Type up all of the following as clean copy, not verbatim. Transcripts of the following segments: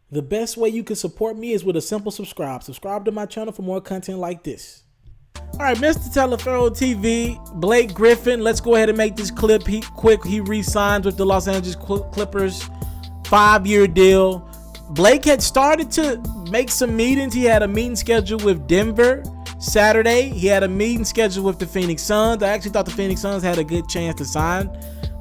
The best way you can support me is with a simple subscribe. Subscribe to my channel for more content like this. All right, Itsmrtaliaferro TV, Blake Griffin. Let's go ahead and make this clip quick. He re-signs with the Los Angeles Clippers, 5-year deal. Blake had started to make some meetings. He had a meeting scheduled with Denver Saturday. He had a meeting scheduled with the Phoenix Suns. I actually thought the Phoenix Suns had a good chance to sign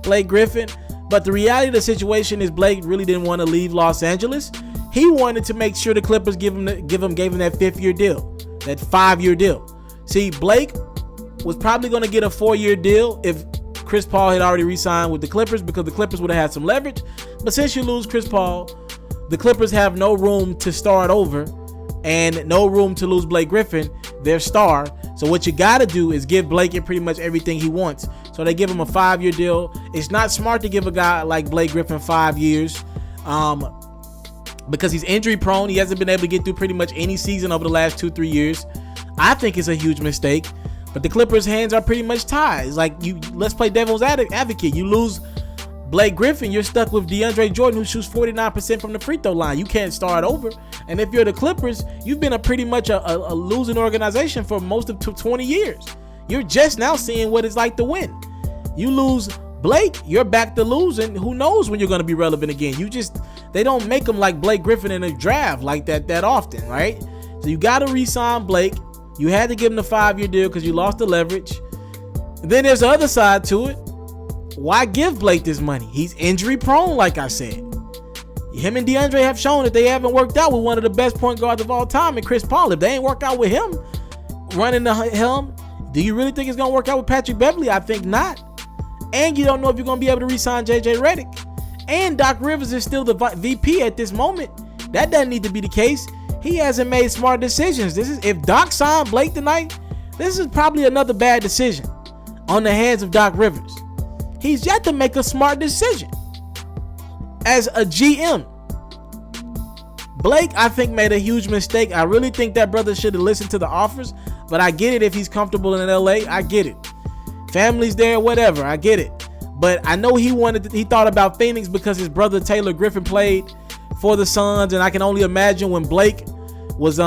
Blake Griffin. But the reality of the situation is Blake really didn't want to leave Los Angeles. He wanted to make sure the Clippers gave him that 5th-year deal, that 5-year deal. See, Blake was probably going to get a 4-year deal if Chris Paul had already re-signed with the Clippers, because the Clippers would have had some leverage. But since you lose Chris Paul, the Clippers have no room to start over and no room to lose Blake Griffin, their star. So what you got to do is give Blake pretty much everything he wants. So they give him a 5-year deal. It's not smart to give a guy like Blake Griffin 5 years. Because he's injury prone. He hasn't been able to get through pretty much any season over the last 2-3 years. I think it's a huge mistake, but the Clippers' hands are pretty much tied. It's like, let's play devil's advocate. You lose Blake Griffin, you're stuck with DeAndre Jordan, who shoots 49% from the free throw line. You can't start over. And if you're the Clippers, you've been pretty much a losing organization for most of 20 years. You're just now seeing what it's like to win. You lose Blake, you're back to losing. Who knows when you're going to be relevant again? They don't make them like Blake Griffin in a draft like that often, right? So you got to re-sign Blake. You had to give him the 5-year deal because you lost the leverage. And then there's the other side to it. Why give Blake this money? He's injury prone, like I said. Him and DeAndre have shown that they haven't worked out with one of the best point guards of all time, and Chris Paul. If they ain't worked out with him running the helm, do you really think it's going to work out with Patrick Beverley? I think not. And you don't know if you're going to be able to re-sign JJ Redick. And Doc Rivers is still the VP at this moment. That doesn't need to be the case. He hasn't made smart decisions. If Doc signed Blake tonight, this is probably another bad decision on the hands of Doc Rivers. He's yet to make a smart decision as a GM. Blake, I think, made a huge mistake. I really think that brother should have listened to the offers, but I get it if he's comfortable in LA. I get it. Family's there, whatever. I get it. But I know he thought about Phoenix because his brother Taylor Griffin played for the Suns, and I can only imagine when Blake was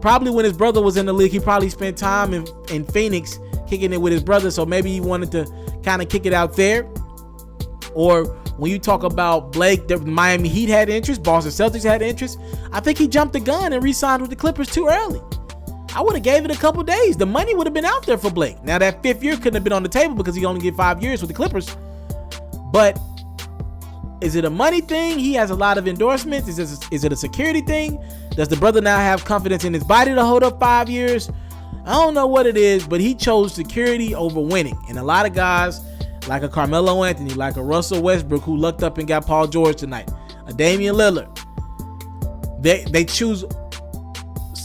probably when his brother was in the league, he probably spent time in Phoenix kicking it with his brother, so maybe he wanted to kind of kick it out there. Or when you talk about Blake, the Miami Heat had interest, Boston Celtics had interest. I think he jumped the gun and re-signed with the Clippers too early. I would have gave it a couple days. The money would have been out there for Blake. Now that 5th year couldn't have been on the table because he only get 5 years with the Clippers. But is it a money thing? He has a lot of endorsements. Is it a security thing? Does the brother now have confidence in his body to hold up 5 years? I don't know what it is, but he chose security over winning. And a lot of guys, like a Carmelo Anthony, like a Russell Westbrook, who lucked up and got Paul George tonight, a Damian Lillard, they choose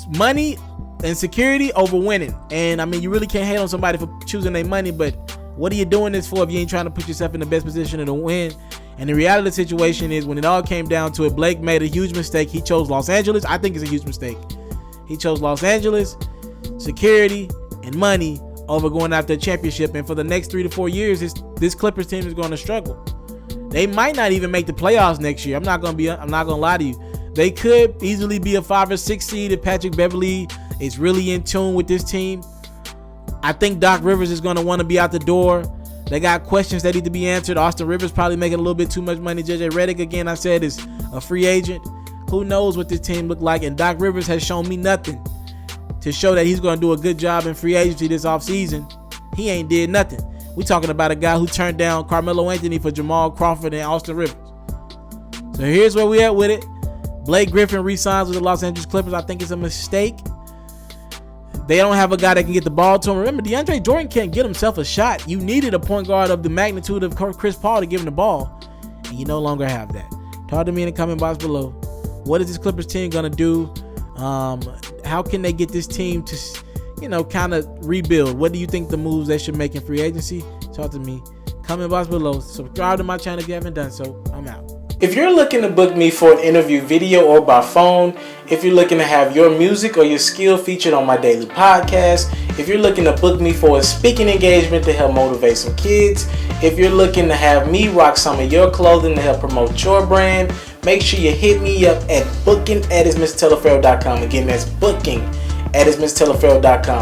money and security over winning. And I mean, you really can't hate on somebody for choosing their money, but what are you doing this for if you ain't trying to put yourself in the best position to win? And the reality of the situation is, when it all came down to it, Blake made a huge mistake. He chose Los Angeles. I think it's a huge mistake. He chose Los Angeles, security, and money over going after a championship. And for the next 3 to 4 years, this Clippers team is going to struggle. They might not even make the playoffs next year. I'm not going to lie to you. They could easily be a 5 or 6 seed if Patrick Beverley is really in tune with this team. I think Doc Rivers is going to want to be out the door. They got questions that need to be answered. Austin Rivers probably making a little bit too much money. JJ Redick, again, I said, is a free agent. Who knows what this team look like? And Doc Rivers has shown me nothing to show that he's going to do a good job in free agency this offseason. He ain't did nothing. We talking about a guy who turned down Carmelo Anthony for Jamal Crawford and Austin Rivers. So here's where we at with it. Blake Griffin re-signs with the Los Angeles Clippers. I think it's a mistake. They don't have a guy that can get the ball to him. Remember, DeAndre Jordan can't get himself a shot. You needed a point guard of the magnitude of Chris Paul to give him the ball, and you no longer have that. Talk to me in the comment box below. What is this Clippers team going to do? How can they get this team to, kind of rebuild? What do you think the moves they should make in free agency? Talk to me. Comment box below. Subscribe to my channel if you haven't done so. I'm out. If you're looking to book me for an interview video or by phone, if you're looking to have your music or your skill featured on my daily podcast, if you're looking to book me for a speaking engagement to help motivate some kids, if you're looking to have me rock some of your clothing to help promote your brand, make sure you hit me up at booking@itsmrtaliaferro.com. Again, that's booking@itsmrtaliaferro.com.